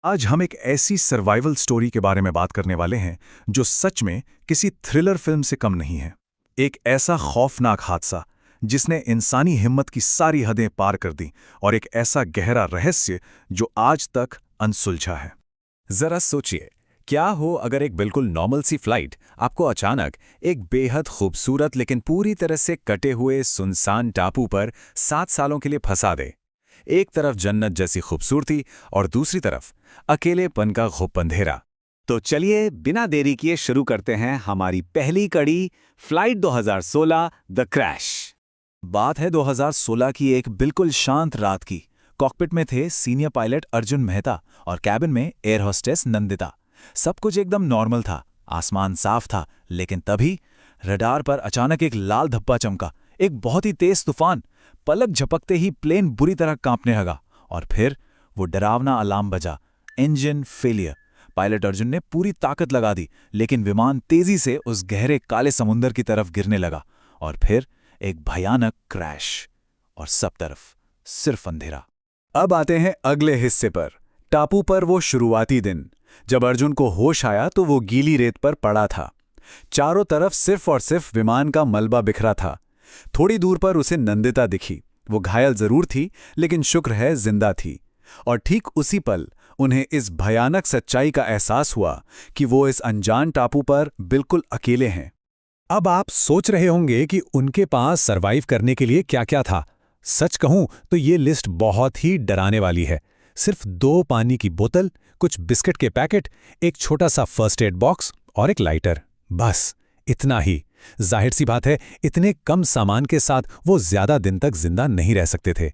आज हम एक ऐसी सर्वाइवल स्टोरी के बारे में बात करने वाले हैं जो सच में किसी थ्रिलर फिल्म से कम नहीं है। एक ऐसा खौफनाक हादसा जिसने इंसानी हिम्मत की सारी हदें पार कर दी और एक ऐसा गहरा रहस्य जो आज तक अनसुलझा है। जरा सोचिए, क्या हो अगर एक बिल्कुल नॉर्मल सी फ्लाइट आपको अचानक एक बेहद खूबसूरत लेकिन पूरी तरह से कटे हुए सुनसान टापू पर 7 सालों के लिए फंसा दे। एक तरफ जन्नत जैसी खूबसूरती और दूसरी तरफ अकेलेपन का घुप अंधेरा। तो चलिए बिना देरी किए शुरू करते हैं हमारी पहली कड़ी, फ्लाइट 2016 द क्रैश। बात है 2016 की एक बिल्कुल शांत रात की। कॉकपिट में थे सीनियर पायलट अर्जुन मेहता और कैबिन में एयर होस्टेस नंदिता। सब कुछ एकदम नॉर्मल था, आसमान साफ था, लेकिन तभी रडार पर अचानक एक लाल धब्बा चमका। एक बहुत ही तेज तूफान। पलक झपकते ही प्लेन बुरी तरह कांपने लगा और फिर वो डरावना अलार्म बजा, इंजन फेलियर। पायलट अर्जुन ने पूरी ताकत लगा दी, लेकिन विमान तेजी से उस गहरे काले समुंदर की तरफ गिरने लगा और फिर एक भयानक क्रैश और सब तरफ सिर्फ अंधेरा। अब आते हैं अगले हिस्से पर, टापू पर वो शुरुआती दिन। जब अर्जुन को होश आया तो वो गीली रेत पर पड़ा था। चारों तरफ सिर्फ और सिर्फ विमान का मलबा बिखरा था। थोड़ी दूर पर उसे नंदिता दिखी। वो घायल जरूर थी, लेकिन शुक्र है जिंदा थी। और ठीक उसी पल उन्हें इस भयानक सच्चाई का एहसास हुआ कि वो इस अनजान टापू पर बिल्कुल अकेले हैं। अब आप सोच रहे होंगे कि उनके पास सरवाइव करने के लिए क्या-क्या था। सच कहूं तो ये लिस्ट बहुत ही डराने वाली है। सिर्फ 2 पानी की बोतल, कुछ बिस्किट के पैकेट, एक छोटा सा फर्स्ट एड बॉक्स और एक लाइटर, बस इतना ही। जाहिर सी बात है, इतने कम सामान के साथ वो ज्यादा दिन तक जिंदा नहीं रह सकते थे।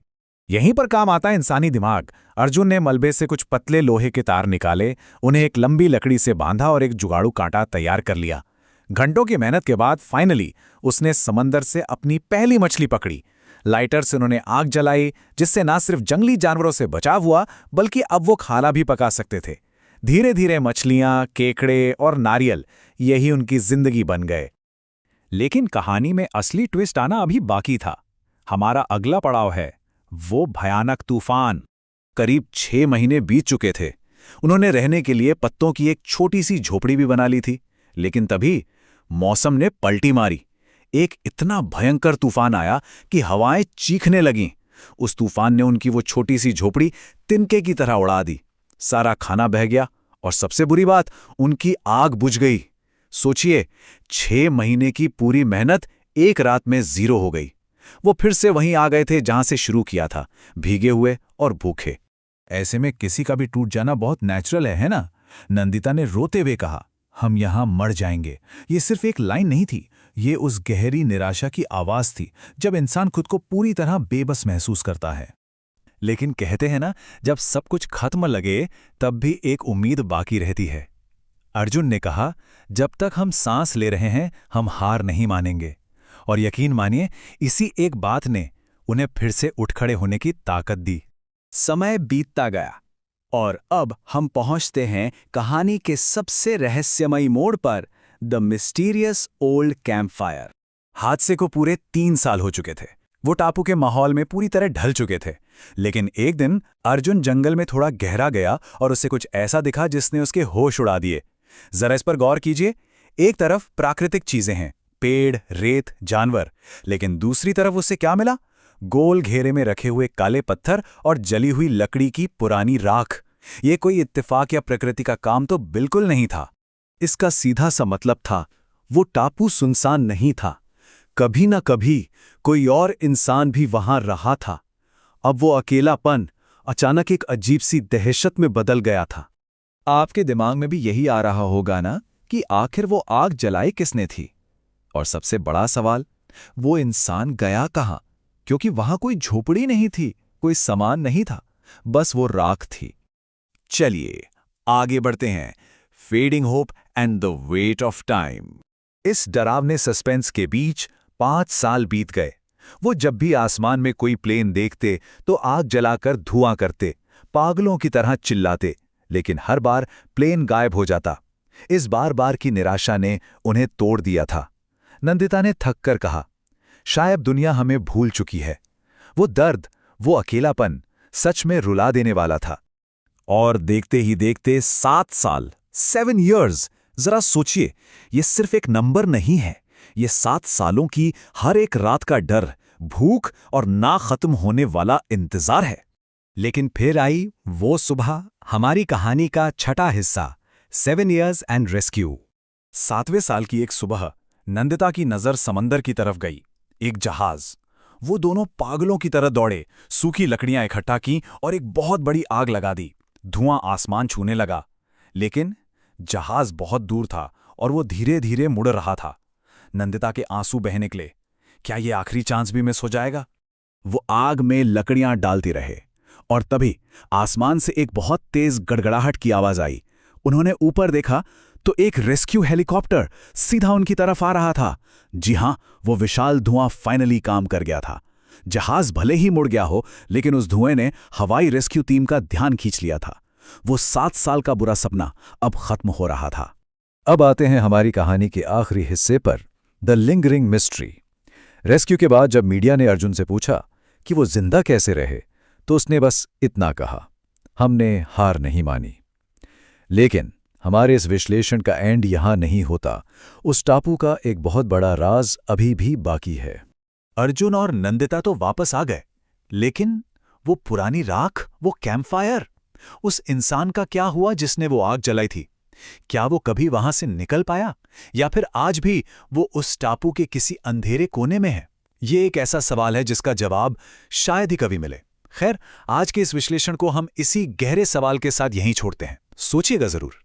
यहीं पर काम आता है इंसानी दिमाग। अर्जुन ने मलबे से कुछ पतले लोहे के तार निकाले, उन्हें एक लंबी लकड़ी से बांधा और एक जुगाड़ू कांटा तैयार कर लिया। घंटों की मेहनत के बाद फाइनली उसने समंदर से अपनी पहली मछली पकड़ी। लाइटर से उन्होंने आग जलाई, जिससे ना सिर्फ जंगली जानवरों से बचाव हुआ, बल्कि अब वो खाना भी पका सकते थे। धीरे धीरे मछलियां, केकड़े और नारियल यही उनकी जिंदगी बन गए। लेकिन कहानी में असली ट्विस्ट आना अभी बाकी था। हमारा अगला पड़ाव है वो भयानक तूफान। करीब 6 महीने बीत चुके थे। उन्होंने रहने के लिए पत्तों की एक छोटी सी झोपड़ी भी बना ली थी, लेकिन तभी मौसम ने पलटी मारी। एक इतना भयंकर तूफान आया कि हवाएं चीखने लगीं। उस तूफान ने उनकी वो छोटी सी झोपड़ी तिनके की तरह उड़ा दी। सारा खाना बह गया और सबसे बुरी बात, उनकी आग बुझ गई। सोचिए, 6 महीने की पूरी मेहनत एक रात में जीरो हो गई। वो फिर से वहीं आ गए थे जहां से शुरू किया था, भीगे हुए और भूखे। ऐसे में किसी का भी टूट जाना बहुत नेचुरल है ना? नंदिता ने रोते हुए कहा, हम यहां मर जाएंगे। ये सिर्फ एक लाइन नहीं थी, ये उस गहरी निराशा की आवाज थी जब इंसान खुद को पूरी तरह बेबस महसूस करता है। लेकिन कहते हैं ना, जब सब कुछ खत्म लगे तब भी एक उम्मीद बाकी रहती है। अर्जुन ने कहा, जब तक हम सांस ले रहे हैं हम हार नहीं मानेंगे। और यकीन मानिए, इसी एक बात ने उन्हें फिर से उठ खड़े होने की ताकत दी। समय बीतता गया और अब हम पहुंचते हैं कहानी के सबसे रहस्यमयी मोड़ पर, द मिस्टीरियस ओल्ड कैंपफायर। हादसे को पूरे 3 साल हो चुके थे। वो टापू के माहौल में पूरी तरह ढल चुके थे। लेकिन एक दिन अर्जुन जंगल में थोड़ा गहरा गया और उसे कुछ ऐसा दिखा जिसने उसके होश उड़ा दिए। जरा इस पर गौर कीजिए। एक तरफ प्राकृतिक चीजें हैं, पेड़, रेत, जानवर, लेकिन दूसरी तरफ उसे क्या मिला? गोल घेरे में रखे हुए काले पत्थर और जली हुई लकड़ी की पुरानी राख। ये कोई इत्तेफाक या प्रकृति का काम तो बिल्कुल नहीं था। इसका सीधा सा मतलब था, वो टापू सुनसान नहीं था। कभी न कभी कोई और इंसान भी वहां रहा था। अब वो अकेलापन अचानक एक अजीब सी दहशत में बदल गया था। आपके दिमाग में भी यही आ रहा होगा ना कि आखिर वो आग जलाई किसने थी? और सबसे बड़ा सवाल, वो इंसान गया कहाँ? क्योंकि वहां कोई झोपड़ी नहीं थी, कोई सामान नहीं था, बस वो राख थी। चलिए आगे बढ़ते हैं। Fading hope and the weight of time. इस डरावने सस्पेंस के बीच 5 साल बीत गए। वो जब भी आसमान में कोई प्लेन देखते तो आग जलाकर धुआं करते, पागलों की तरह चिल्लाते, लेकिन हर बार प्लेन गायब हो जाता। इस बार बार की निराशा ने उन्हें तोड़ दिया था। नंदिता ने थक कर कहा, शायद दुनिया हमें भूल चुकी है। वो दर्द, वो अकेलापन सच में रुला देने वाला था। और देखते ही देखते 7 साल, 7 years, जरा सोचिए, ये सिर्फ एक नंबर नहीं है, ये 7 सालों की हर एक रात का डर, भूख और ना खत्म होने वाला इंतजार है। लेकिन फिर आई वो सुबह, हमारी कहानी का छठा हिस्सा, 7 years एंड रेस्क्यू। 7वें साल की एक सुबह नंदिता की नजर समंदर की तरफ गई। एक जहाज। वो दोनों पागलों की तरह दौड़े, सूखी लकड़ियां इकट्ठा की और एक बहुत बड़ी आग लगा दी। धुआं आसमान छूने लगा, लेकिन जहाज बहुत दूर था और वो धीरे धीरे मुड़ रहा था। नंदिता के आंसू बह निकले। क्या ये आखिरी चांस भी मिस हो जाएगा? वो आग में लकड़ियां डालती रहे और तभी आसमान से एक बहुत तेज गड़गड़ाहट की आवाज आई। उन्होंने ऊपर देखा तो एक रेस्क्यू हेलीकॉप्टर सीधा उनकी तरफ आ रहा था। जी हां, वो विशाल धुआं फाइनली काम कर गया था। जहाज भले ही मुड़ गया हो, लेकिन उस धुएं ने हवाई रेस्क्यू टीम का ध्यान खींच लिया था। वो 7 साल का बुरा सपना अब खत्म हो रहा था। अब आते हैं हमारी कहानी के आखिरी हिस्से पर, द लिंगरिंग मिस्ट्री। रेस्क्यू के बाद जब मीडिया ने अर्जुन से पूछा कि वो जिंदा कैसे रहे, तो उसने बस इतना कहा, हमने हार नहीं मानी। लेकिन हमारे इस विश्लेषण का एंड यहां नहीं होता। उस टापू का एक बहुत बड़ा राज अभी भी बाकी है। अर्जुन और नंदिता तो वापस आ गए, लेकिन वो पुरानी राख, वो कैंपफायर, उस इंसान का क्या हुआ जिसने वो आग जलाई थी? क्या वो कभी वहां से निकल पाया, या फिर आज भी वो उस टापू के किसी अंधेरे कोने में है? ये एक ऐसा सवाल है जिसका जवाब शायद ही कभी मिले। खैर, आज के इस विश्लेषण को हम इसी गहरे सवाल के साथ यहीं छोड़ते हैं। सोचिएगा जरूर।